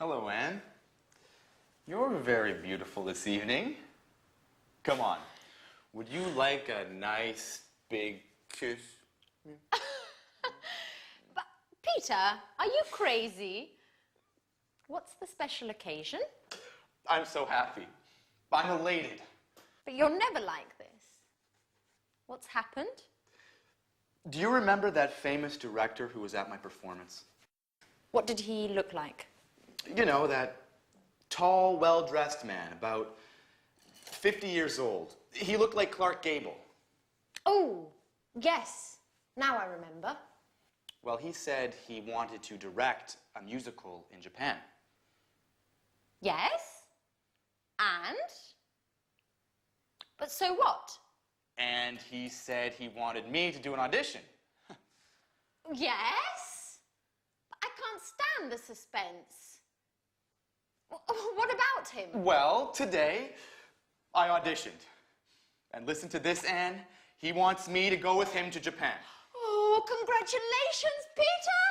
Hello, Anne. You're very beautiful this evening. Come on. Would you like a nice big kiss? But, Peter, are you crazy? What's the special occasion? I'm so happy. I'm elated. But you're never like this. What's happened? Do you remember that famous director who was at my performance? What did he look like? You know, that tall, well-dressed man, about 50 years old. He looked like Clark Gable. Oh, yes. Now I remember. Well, he said he wanted to direct a musical in Japan. Yes? And? But so what? And he said he wanted me to do an audition. Yes? But I can't stand the suspense. What about him? Well, today, I auditioned. And listen to this, Anne. He wants me to go with him to Japan. Oh, congratulations, Peter!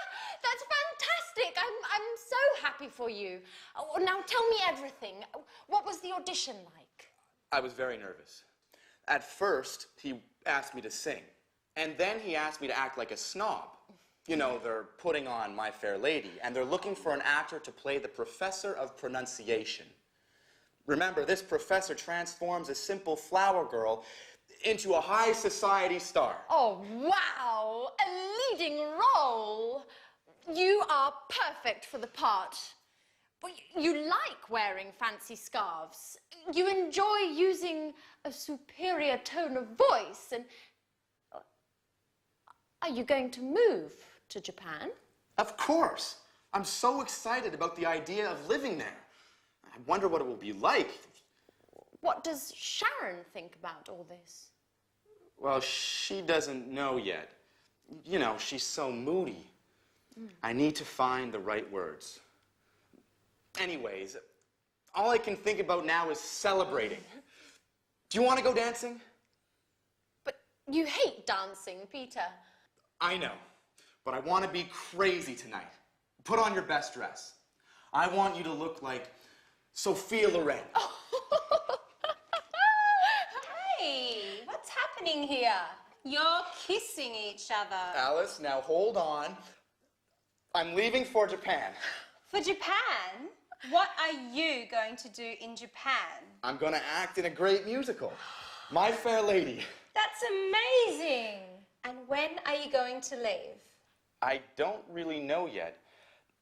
That's fantastic. I'm so happy for you. Oh, now tell me everything. What was the audition like? I was very nervous. At first, he asked me to sing. And then he asked me to act like a snob. You know, they're putting on My Fair Lady, and they're looking for an actor to play the professor of pronunciation. Remember, this professor transforms a simple flower girl into a high society star. Oh, wow! A leading role! You are perfect for the part. But you like wearing fancy scarves. You enjoy using a superior tone of voice. And are you going to move to Japan? Of course. I'm so excited about the idea of living there. I wonder what it will be like. What does Sharon think about all this? Well, she doesn't know yet. You know, she's so moody. I need to find the right words. Anyways, all I can think about now is celebrating. Do you want to go dancing? But you hate dancing, Peter. I know, but I want to be crazy tonight. Put on your best dress. I want you to look like Sophia Loren. Hey, what's happening here? You're kissing each other. Alice, now hold on. I'm leaving for Japan. For Japan? What are you going to do in Japan? I'm going to act in a great musical, My Fair Lady. That's amazing. And when are you going to leave? I don't really know yet.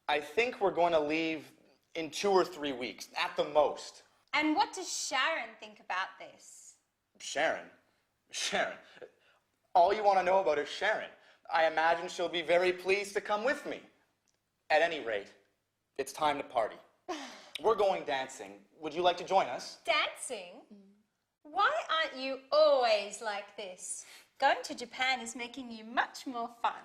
I think we're going to leave in 2 or 3 weeks, at the most. And what does Sharon think about this? Sharon? Sharon? All you want to know about is Sharon. I imagine she'll be very pleased to come with me. At any rate, it's time to party. We're going dancing. Would you like to join us? Dancing? Why aren't you always like this? Going to Japan is making you much more fun.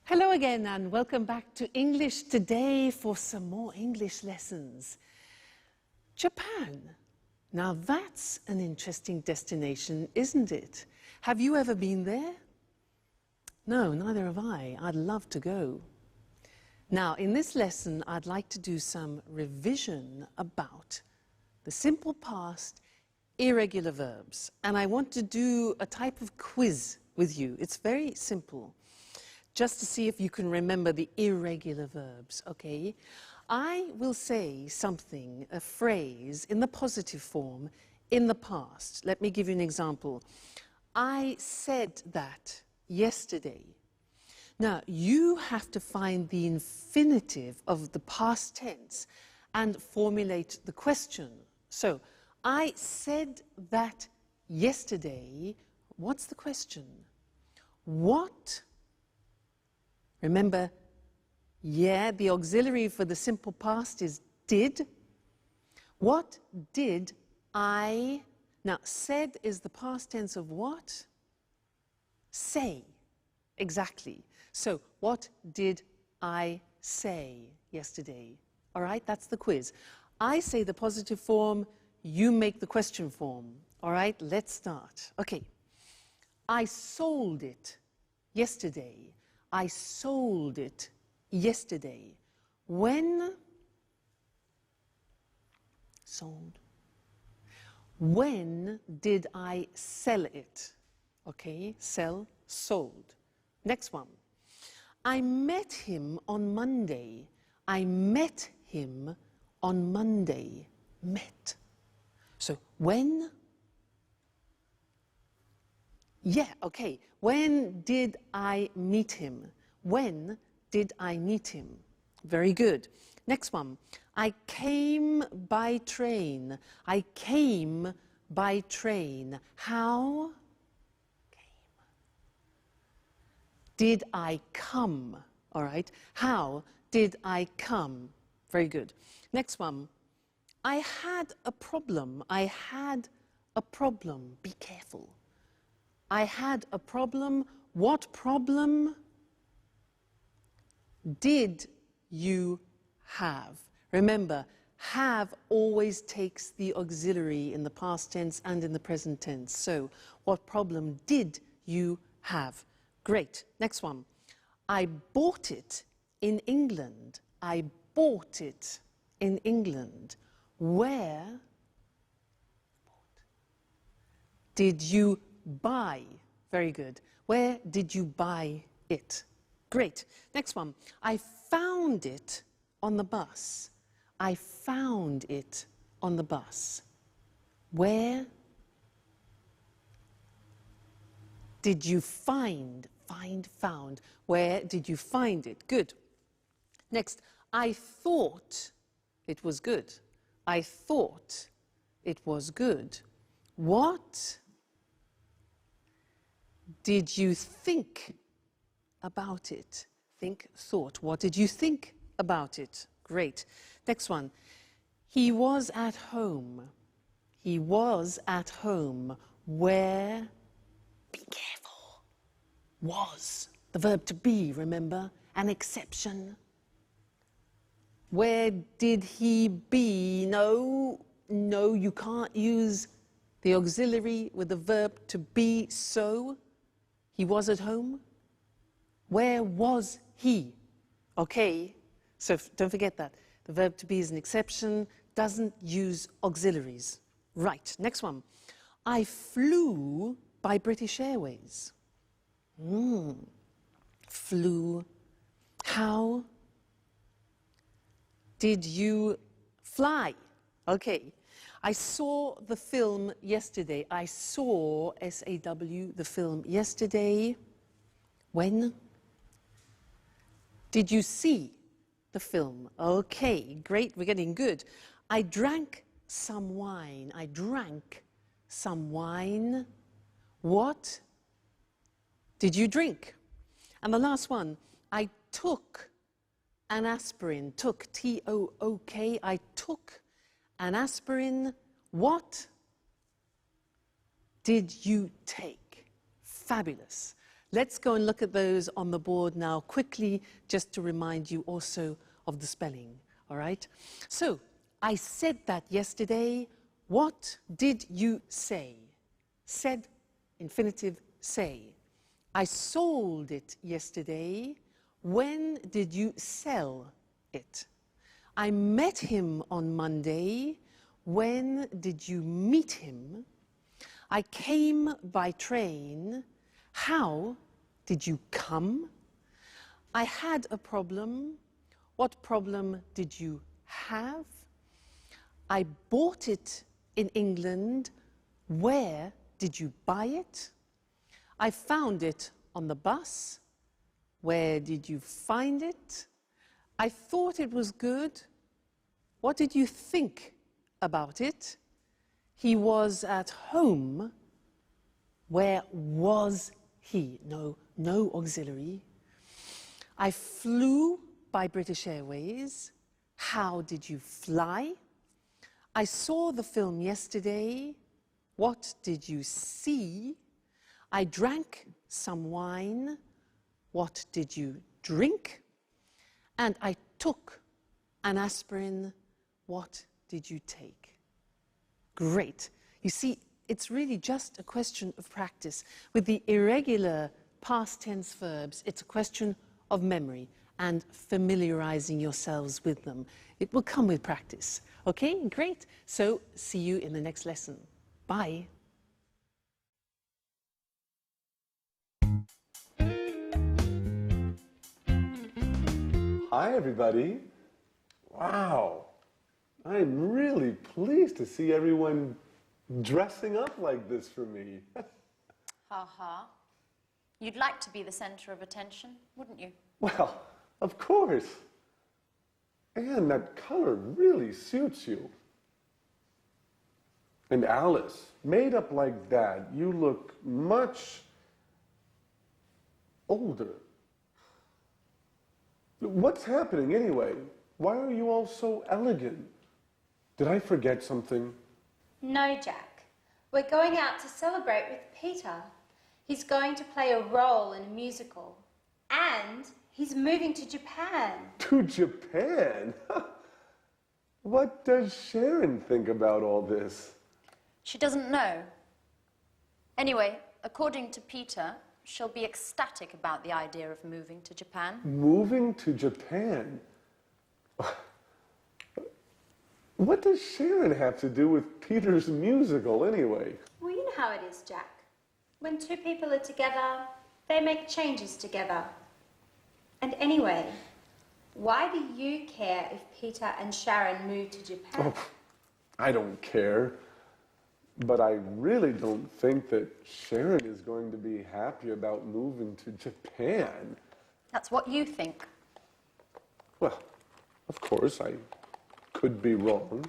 Hello again and welcome back to English Today for some more English lessons. Japan. Now that's an interesting destination, isn't it? Have you ever been there? No, neither have I. I'd love to go. Now, in this lesson, I'd like to do some revision about the simple past irregular verbs. And I want to do a type of quiz with you. It's very simple, just to see if you can remember the irregular verbs, okay? I will say something, a phrase, in the positive form in the past. Let me give you an example. I said that yesterday. Now, you have to find the infinitive of the past tense and formulate the question. So, I said that yesterday. What's the question? What? Remember, yeah, the auxiliary for the simple past is did. What did I? Now, said is the past tense of what? Say. Exactly. So, what did I say yesterday? All right, that's the quiz. I say the positive form, you make the question form. All right, let's start. Okay. I sold it yesterday. I sold it yesterday. When? Sold. When did I sell it? Okay, sell, sold. Next one. I met him on Monday. I met him on Monday. Met. So when? Yeah, okay. When did I meet him? When did I meet him? Very good. Next one. I came by train. I came by train. How? Came. Did I come? All right. How did I come? Very good. Next one. I had a problem. I had a problem. Be careful. I had a problem. What problem did you have? Remember, have always takes the auxiliary in the past tense and in the present tense. So, what problem did you have? Great. Next one. I bought it in England. I bought it in England. Where did you buy? Very good. Where did you buy it? Great. Next one. I found it on the bus. I found it on the bus. Where did you find? Find, found. Where did you find it? Good. Next. I thought it was good. I thought it was good. What did you think about it? Think, thought. What did you think about it? Great. Next one. He was at home. He was at home. Where? Be careful. Was. The verb to be, remember? An exception. Where did he be? No, you can't use the auxiliary with the verb to be, so he was at home. Where was he? Okay, so don't forget that. The verb to be is an exception, doesn't use auxiliaries. Right, next one. I flew by British Airways. Flew. How did you fly? Okay. I saw the film yesterday. I saw, S-A-W, the film yesterday. When did you see the film? Okay, great, we're getting good. I drank some wine. I drank some wine. What did you drink? And the last one, I took an aspirin. Took, T-O-O-K. I took an aspirin. What did you take? Fabulous. Let's go and look at those on the board now quickly, just to remind you also of the spelling, all right? So, I said that yesterday. What did you say? Said, infinitive, say. I sold it yesterday. When did you sell it? I met him on Monday. When did you meet him? I came by train. How did you come? I had a problem. What problem did you have? I bought it in England. Where did you buy it? I found it on the bus. Where did you find it? I thought it was good. What did you think about it? He was at home. Where was he? No auxiliary. I flew by British Airways. How did you fly? I saw the film yesterday. What did you see? I drank some wine. What did you drink? And I took an aspirin. What did you take? Great. You see, it's really just a question of practice. With the irregular past tense verbs, it's a question of memory and familiarizing yourselves with them. It will come with practice. Okay, great. So see you in the next lesson. Bye. Hi, everybody. Wow. I'm really pleased to see everyone dressing up like this for me. Ha. You'd like to be the center of attention, wouldn't you? Well, of course. And that color really suits you. And Alice, made up like that, you look much older. What's happening anyway? Why are you all so elegant? Did I forget something? No, Jack. We're going out to celebrate with Peter. He's going to play a role in a musical. And he's moving to Japan. To Japan? What does Sharon think about all this? She doesn't know. Anyway, according to Peter, she'll be ecstatic about the idea of moving to Japan. Moving to Japan? What does Sharon have to do with Peter's musical anyway? Well, you know how it is, Jack. When two people are together, they make changes together. And anyway, why do you care if Peter and Sharon move to Japan? Oh, I don't care. But I really don't think that Sharon is going to be happy about moving to Japan. That's what you think. Well, of course, I could be wrong.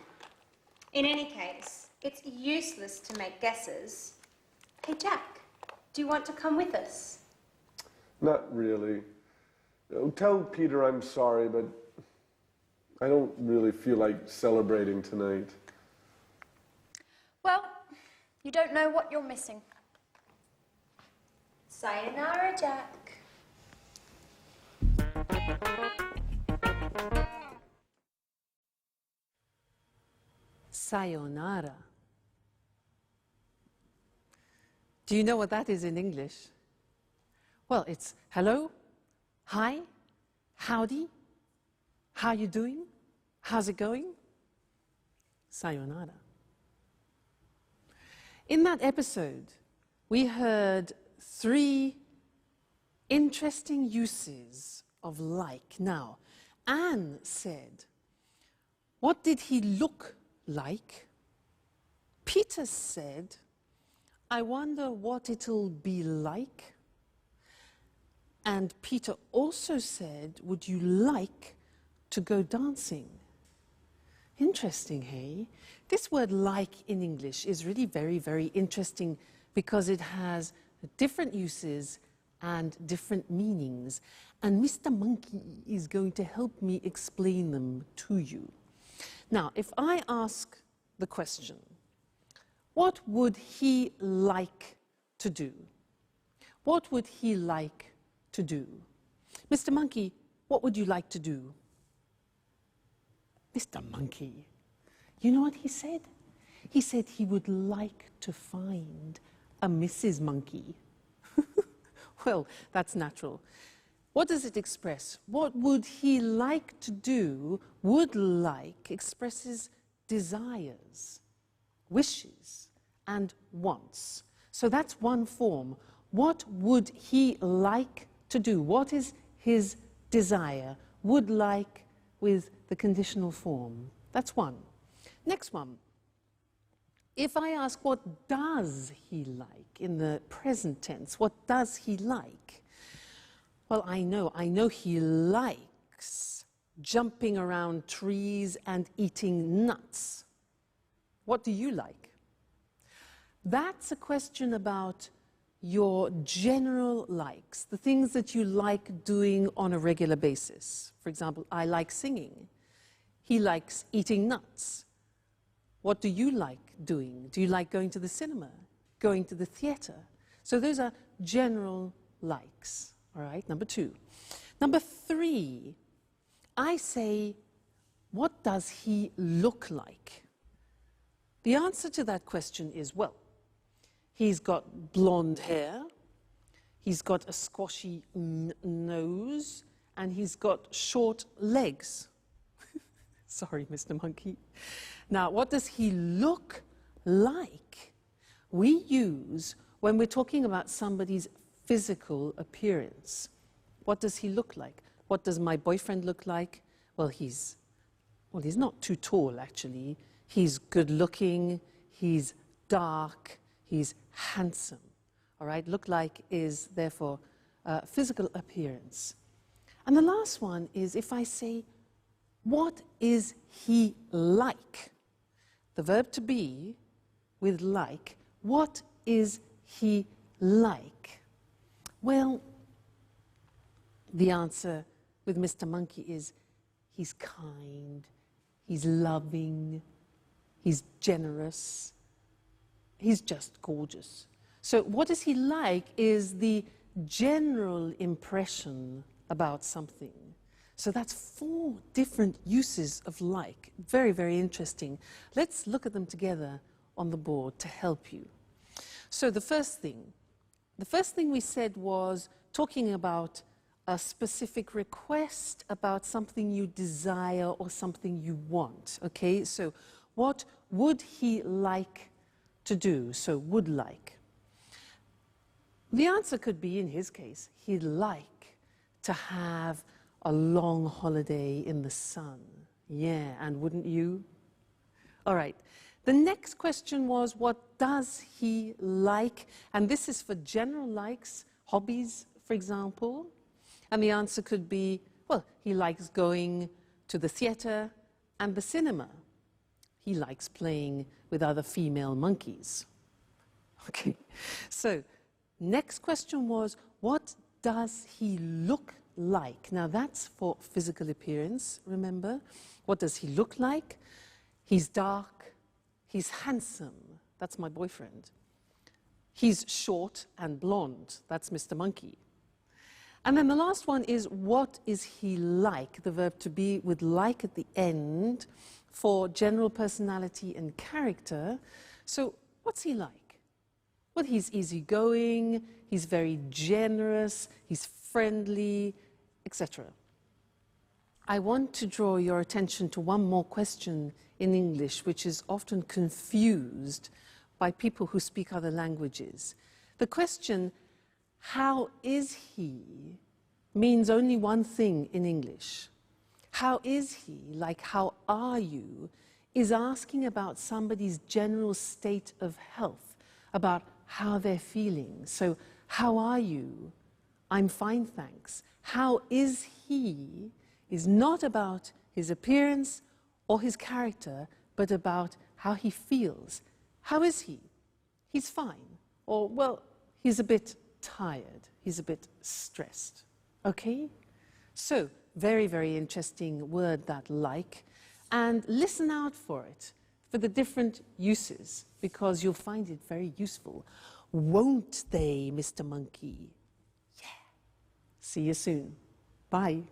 In any case, it's useless to make guesses. Hey, Jack, do you want to come with us? Not really. Tell Peter I'm sorry, but I don't really feel like celebrating tonight. Well, you don't know what you're missing. Sayonara, Jack. Sayonara. Do you know what that is in English? Well, it's hello, hi, howdy, how you doing, how's it going? Sayonara. In that episode, we heard 3 interesting uses of like. Now, Anne said, what did he look like? Peter said, I wonder what it'll be like. And Peter also said, would you like to go dancing? Interesting, hey? This word like in English is really very, very interesting because it has different uses and different meanings. And Mr. Monkey is going to help me explain them to you. Now, if I ask the question, what would he like to do? What would he like to do? Mr. Monkey, what would you like to do? Mr. Monkey, you know what he said? He said he would like to find a Mrs. Monkey. Well, that's natural. What does it express? What would he like to do? Would like expresses desires, wishes, and wants. So that's one form. What would he like to do? What is his desire? Would like with the conditional form. That's one. Next one. If I ask what does he like in the present tense, what does he like? Well, I know he likes jumping around trees and eating nuts. What do you like? That's a question about your general likes, the things that you like doing on a regular basis. For example, I like singing. He likes eating nuts. What do you like doing? Do you like going to the cinema, going to the theater? So those are general likes, all right? Number 2. Number 3, I say, what does he look like? The answer to that question is, well, He's got blonde hair. He's got a squashy nose. And he's got short legs. Sorry, Mr. Monkey. Now, what does he look like? We use, when we're talking about somebody's physical appearance, what does he look like? What does my boyfriend look like? Well, he's not too tall, actually. He's good looking, he's dark, he's handsome. All right, look like is therefore physical appearance. And the last one is if I say, what is he like? The verb to be with like, what is he like? Well, the answer with Mr. Monkey is he's kind, he's loving, he's generous, he's just gorgeous. So what is he like is the general impression about something. So that's 4 different uses of like. Very, very interesting. Let's look at them together on the board to help you. So the first thing we said was talking about a specific request about something you desire or something you want. Okay, so what would he like to do? So would like. The answer could be, in his case, he'd like to have a long holiday in the sun. Yeah, and wouldn't you? All right. The next question was, what does he like? And this is for general likes, hobbies, for example. And the answer could be, well, he likes going to the theater and the cinema. He likes playing with other female monkeys. Okay, so next question was, what does he look like? Now that's for physical appearance, remember? What does he look like? He's dark, he's handsome, that's my boyfriend. He's short and blonde, that's Mr. Monkey. And then the last one is, what is he like? The verb to be with like at the end for general personality and character. So what's he like? Well, he's easygoing, he's very generous, he's friendly, etc. I want to draw your attention to one more question in English, which is often confused by people who speak other languages. The question, how is he, means only one thing in English. How is he, like how are you, is asking about somebody's general state of health, about how they're feeling. So, how are you? I'm fine, thanks. How is he is not about his appearance or his character, but about how he feels. How is he? He's fine. Or, well, he's a bit tired. He's a bit stressed. Okay? So, very, very interesting word, that like. And listen out for it, for the different uses, because you'll find it very useful. Won't they, Mr. Monkey? Yeah. See you soon. Bye.